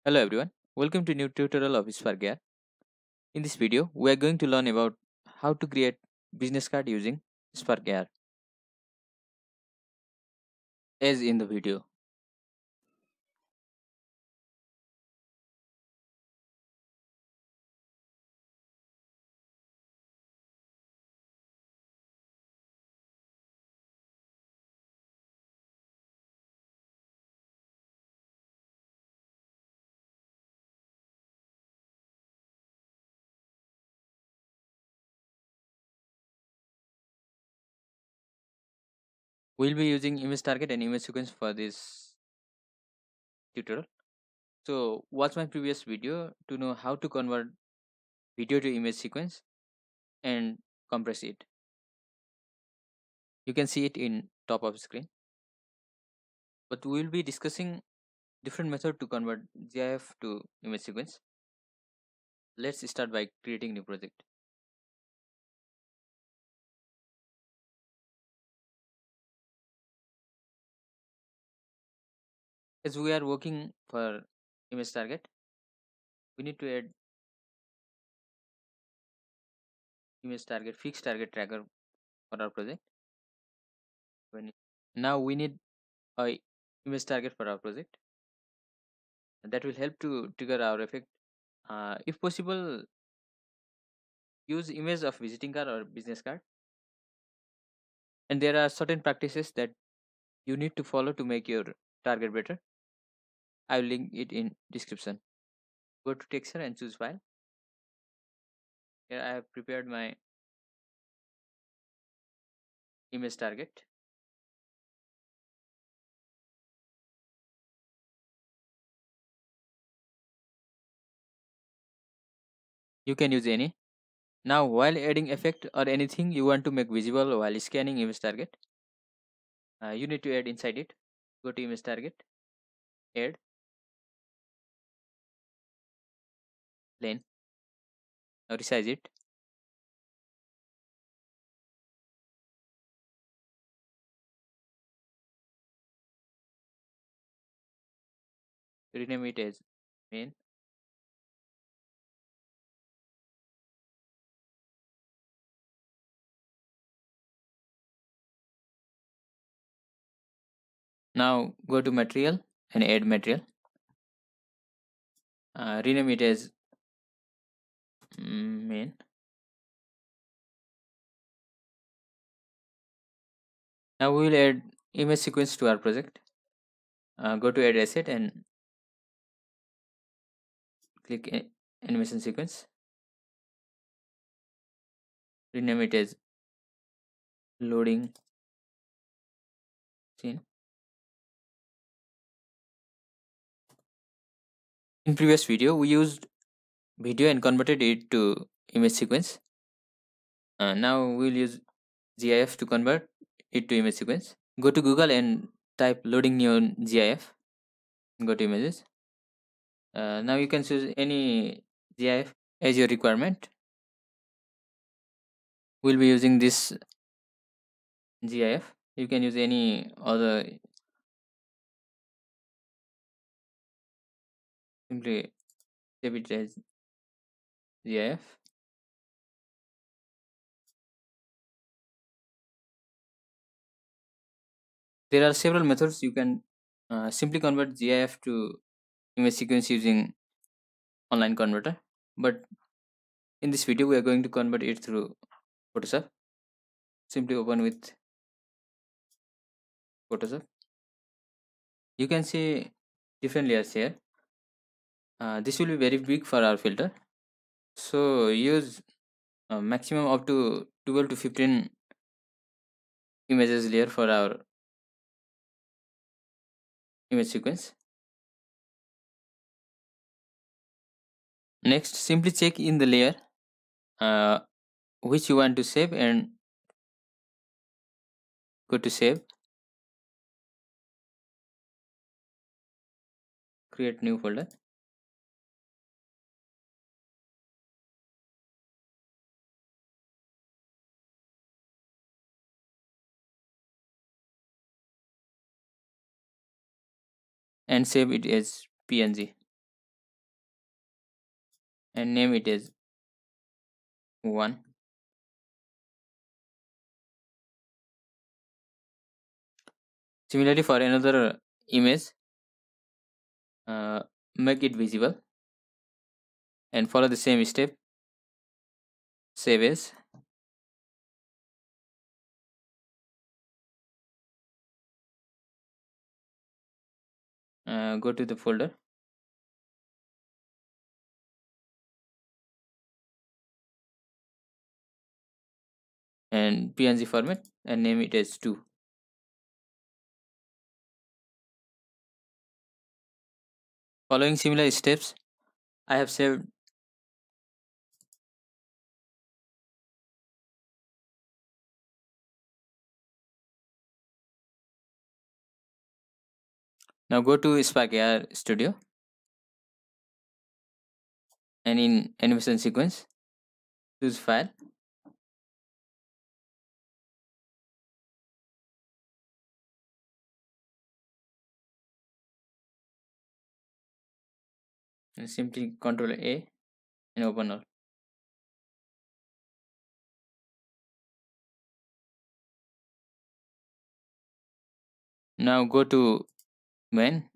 Hello everyone, welcome to new tutorial of Spark Gear. In this video, we are going to learn about how to create business card using Spark Gear as in the video. We'll be using image target and image sequence for this tutorial. So watch my previous video to know how to convert video to image sequence and compress it. You can see it in top of screen. But we will be discussing different method to convert GIF to image sequence. Let's start by creating new project. As we are working for image target, we need to add image target fixed target tracker for our project. Now we need a image target for our project that will help to trigger our effect. If possible, use image of visiting card or business card. And there are certain practices that you need to follow to make your target better. I will link it in description. Go to texture and choose file. Here I have prepared my image target. You can use any. Now while adding effect or anything you want to make visible while scanning image target, you need to add inside it. Go to image target, add plane. Now resize it. Rename it as main. Now go to material and add material. Rename it as main. Now we will add image sequence to our project. Go to add asset and click animation sequence. Rename it as loading scene. In previous video we used video and converted it to image sequence. Now we'll use GIF to convert it to image sequence. Go to Google and type loading neon GIF. Go to images. Now you can choose any GIF as your requirement. We'll be using this GIF. You can use any other. Simply save it as GIF. There are several methods you can simply convert GIF to image sequence using online converter. But in this video, we are going to convert it through Photoshop. Simply open with Photoshop. You can see different layers here. This will be very big for our filter. So use maximum up to 12 to 15 images layer for our image sequence. Next, simply check in the layer uh, which you want to save and go to save, create new folder. And save it as PNG. and name it as 1. Similarly, for another image, uh, make it visible and follow the same step. Save as, go to the folder and PNG format and name it as 2. Following similar steps, I have saved. Now go to Spark AR Studio and in animation sequence, choose file and simply Control A and open all. Now go to main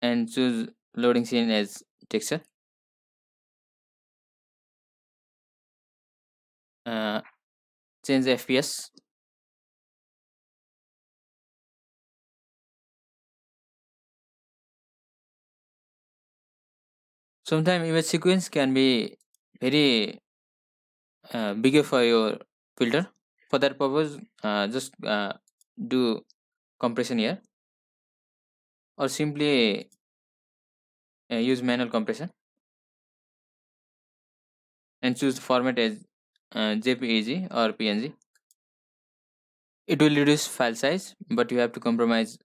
and choose loading scene as texture. Uh, Change the FPS. Sometimes image sequence can be very bigger for your filter. For that purpose, just do compression here or simply use manual compression and choose the format as JPEG or PNG. It will reduce file size, but you have to compromise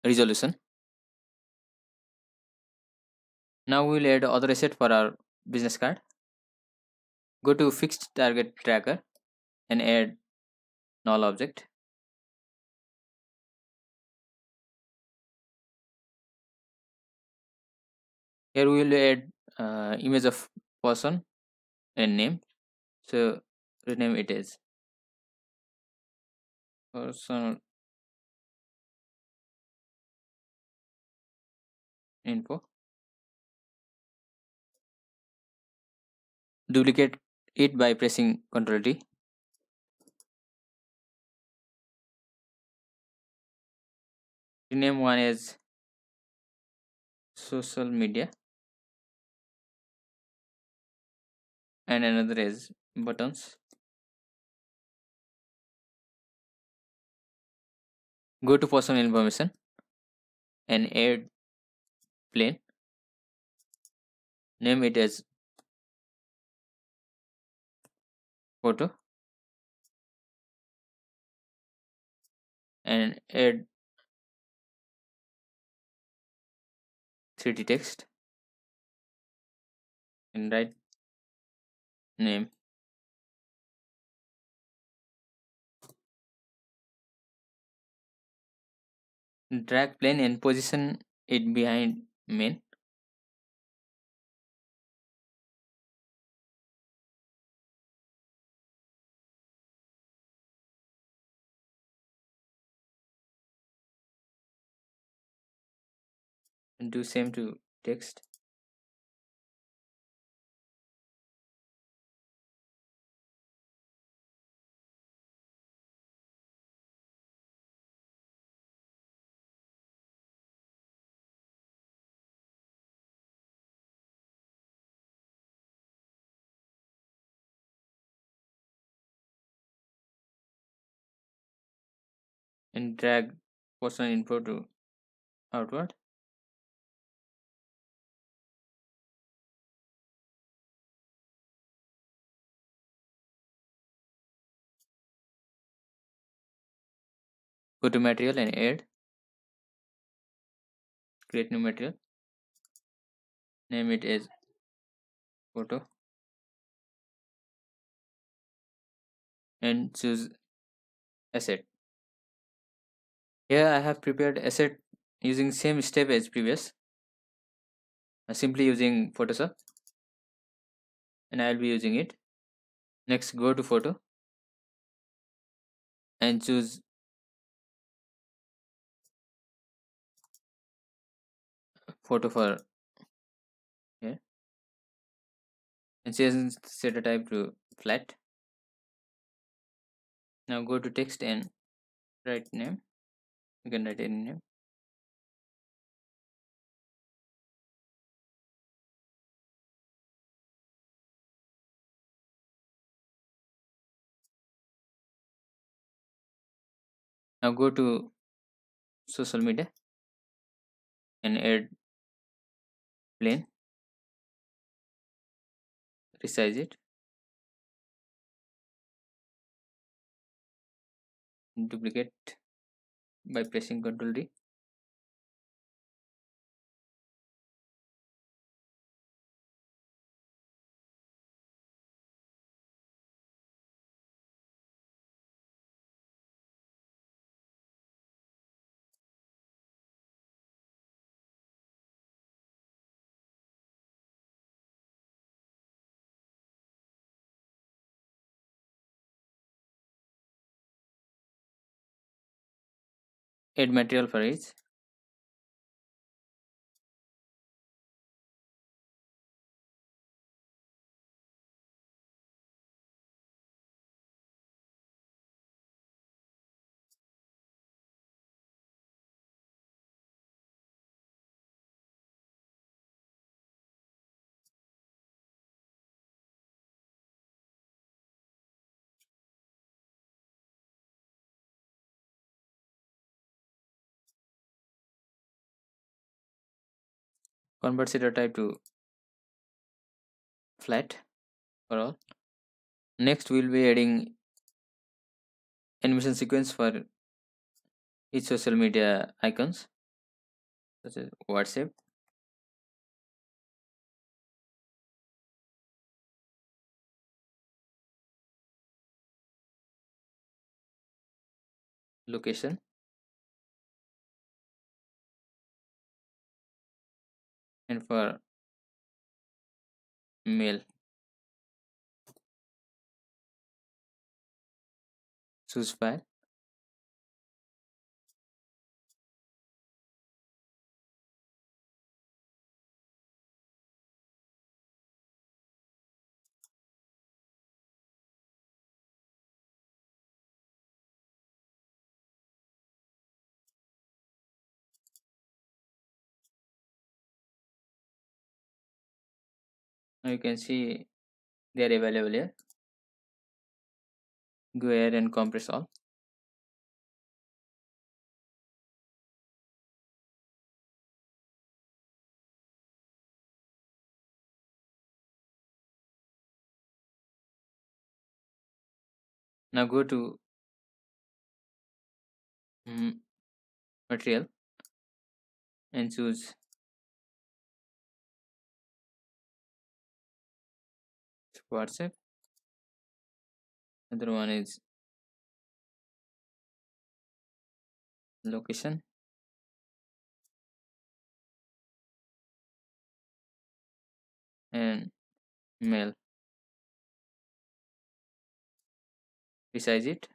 resolution. Now we will add other asset for our business card. Go to fixed target tracker and add null object. Here we will add image of person and name. So rename it as personal info. Duplicate it by pressing Ctrl D. Rename one as social media and another as buttons. Go to personal information and add plane. Name it as photo and add 3D text and write name. Drag plane and position it behind main. And do same to text. And drag personal info to outward. Go to material and add, create new material, name it as photo and choose asset. Here I have prepared asset using same step as previous. simply using Photoshop, and I'll be using it. Next, go to photo and choose photo for here, and change set a type to flat. Now go to text and write name. You can write any name. Now go to social media and add plane, resize it, duplicate by pressing Ctrl D. Add material for each. Convert set a type to flat for all. Next, we'll be adding animation sequence for each social media icons, such as WhatsApp, location, and for mail, choose file. Now you can see they are available here. Go ahead and compress all. Now go to mm, material and choose WhatsApp. Other one is location and mail. Resize it.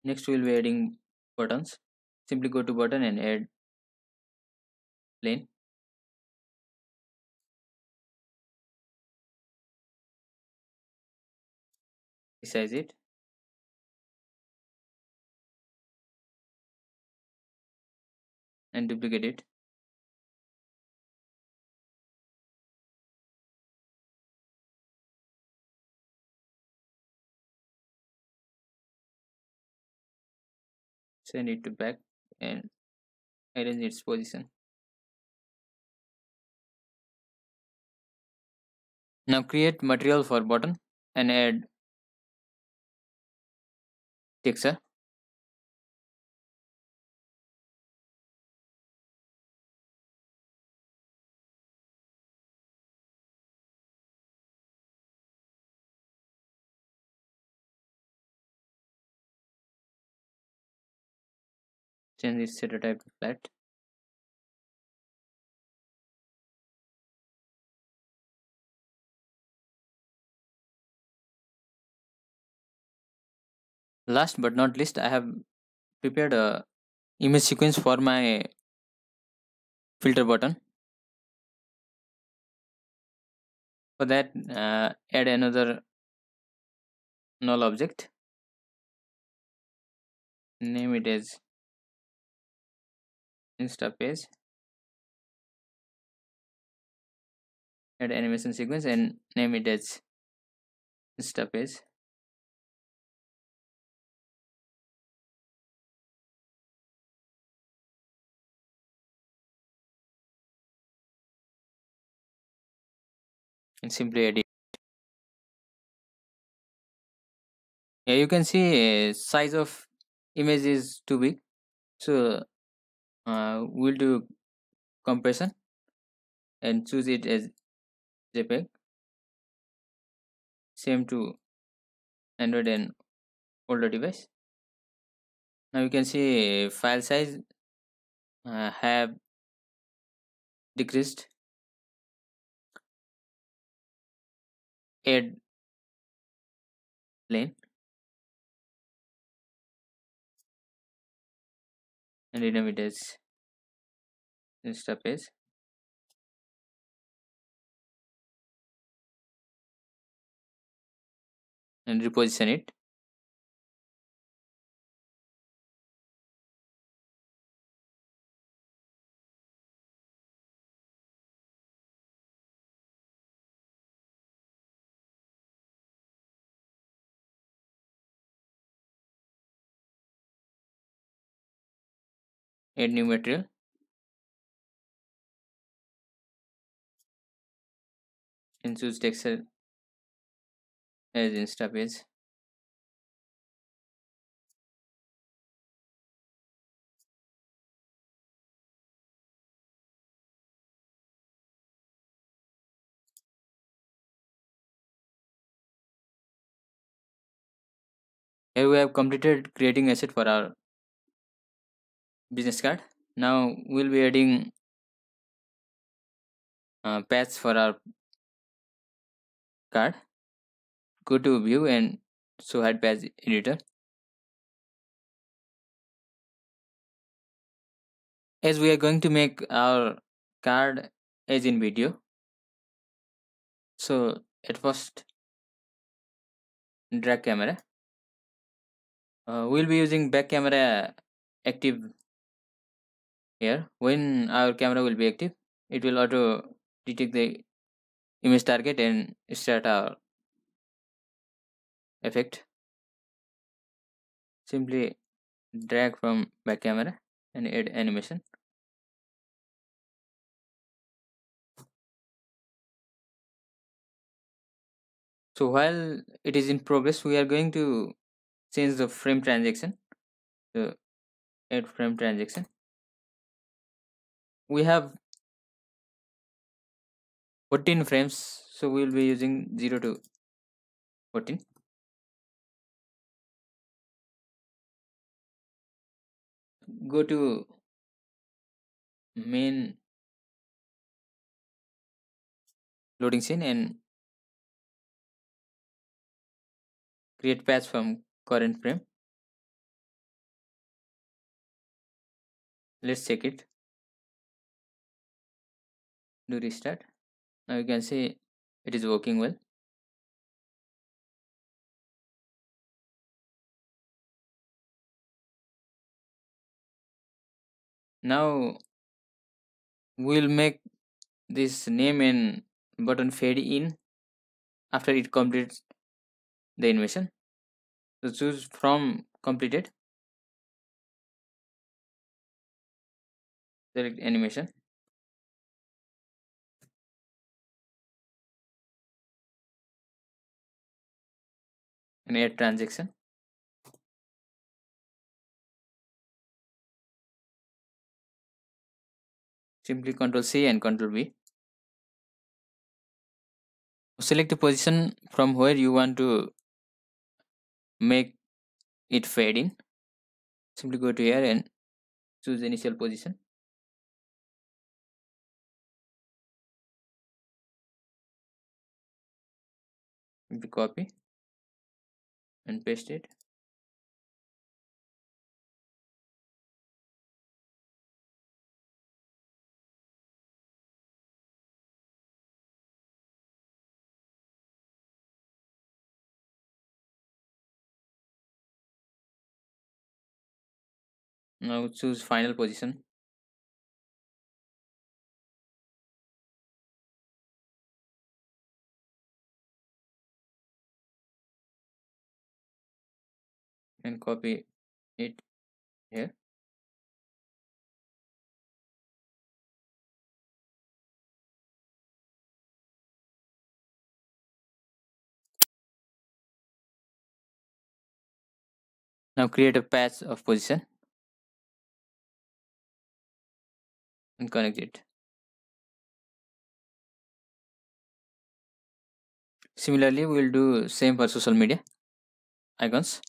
Next, we'll be adding buttons. Simply go to button and add plane. Resize it. And duplicate it. Send it to back and arrange its position. Now create material for button and add texture. change its shadow type to flat. Last but not least, I have prepared a image sequence for my filter button. For that, add another null object, name it as insta page, add animation sequence and name it as insta page. And simply edit. Yeah, you can see size of image is too big, so we'll do compression and choose it as JPEG. Same to Android and older device. Now you can see file size have decreased. Add lane and rename it as Insta page. And reposition it. Add new material and choose texture as Insta page. Here we have completed creating asset for our business card. Now we'll be adding paths for our card. Go to view and show hide patch editor. As we are going to make our card as in video, so at first drag camera. We'll be using back camera active here. When our camera will be active, it will auto detect the image target and start our effect. Simply drag from back camera and add animation. So while it is in progress, we are going to change the frame transaction. So add frame transaction. We have 14 frames, so we will be using 0 to 14. Go to main loading scene and create patch from current frame. Let's check it. Do restart. Now you can see it is working well. Now we'll make this name and button fade in after it completes the animation. So choose from completed, select animation and add transaction. Simply Ctrl C and Ctrl V. Select the position from where you want to make it fade in. Simply go to here and choose initial position, simply copy and paste it. Now choose final position and copy it here. Now create a patch of position and connect it. Similarly, we will do same for social media icons.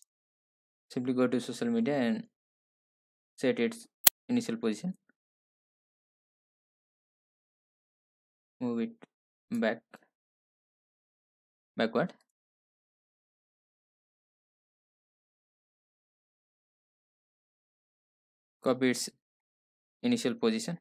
Simply go to social media and set its initial position. Move it back backward. Copy its initial position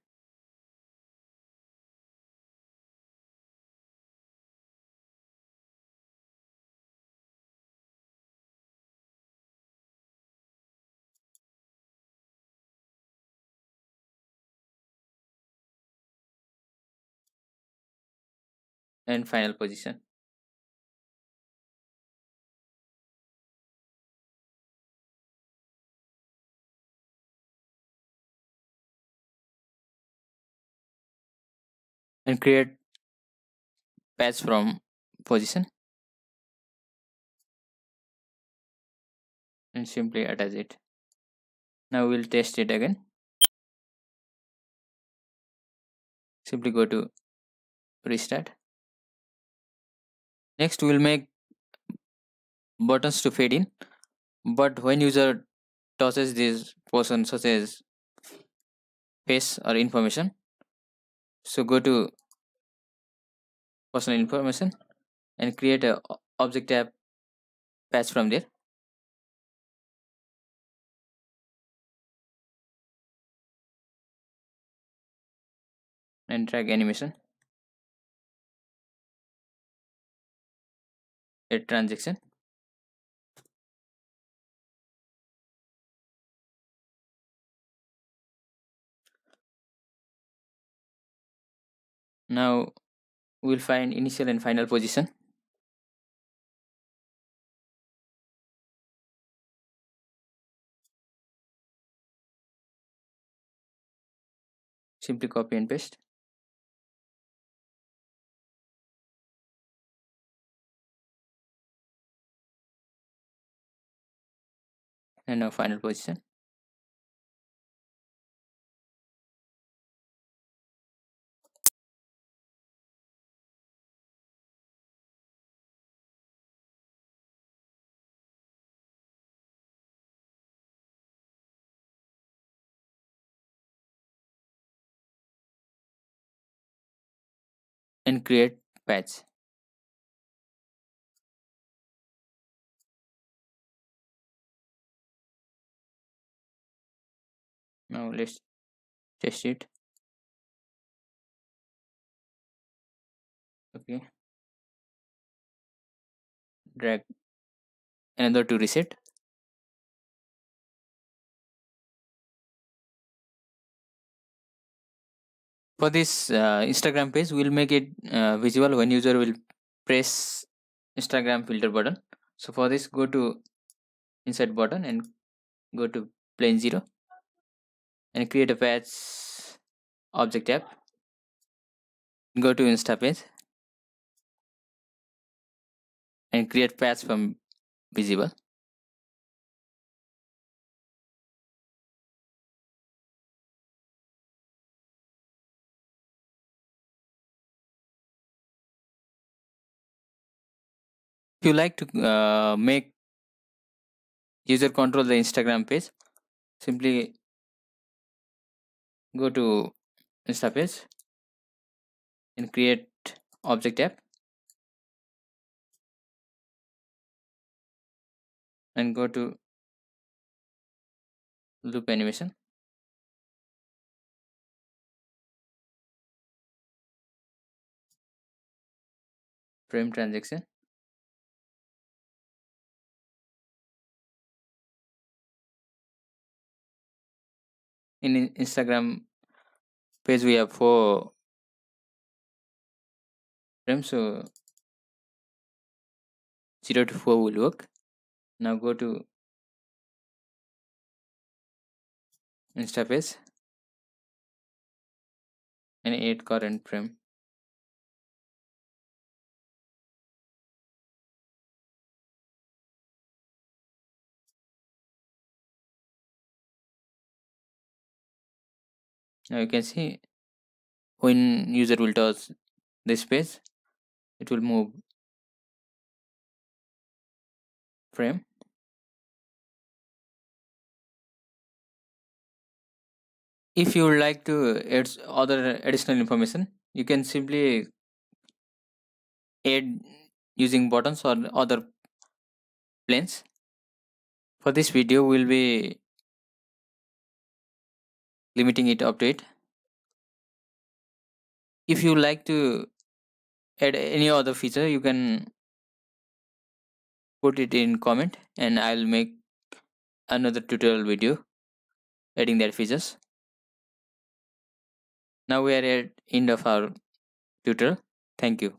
and final position. And create patch from position and simply attach it. Now we'll test it again. Simply go to restart. Next we'll make buttons to fade in, but when user touches this portion such as face or information, so go to personal information and create a object tab patch from there and drag animation at transaction. Now we'll find initial and final position. Simply copy and paste. And now final position. And create patch. Now let's test it. Okay, drag another to reset. For this Instagram page, we'll make it visible when user will press Instagram filter button. So for this, go to inside button and go to plane 0 and create a patch object tab. Go to Insta page and create patch from visible. If you like to make user control the Instagram page, simply Go to Instapace and create object app and go to loop animation. Frame transaction. Instagram page we have 4 frames, so 0 to 4 will work. Now go to Instapace and add current frame. Now you can see when user will touch this page, it will move frame. If you would like to add other additional information, you can simply add using buttons or other planes. For this video, we'll be limiting it up to it. If you like to add any other feature, you can put it in comment and I'll make another tutorial video adding that features. Now we are at end of our tutorial. Thank you.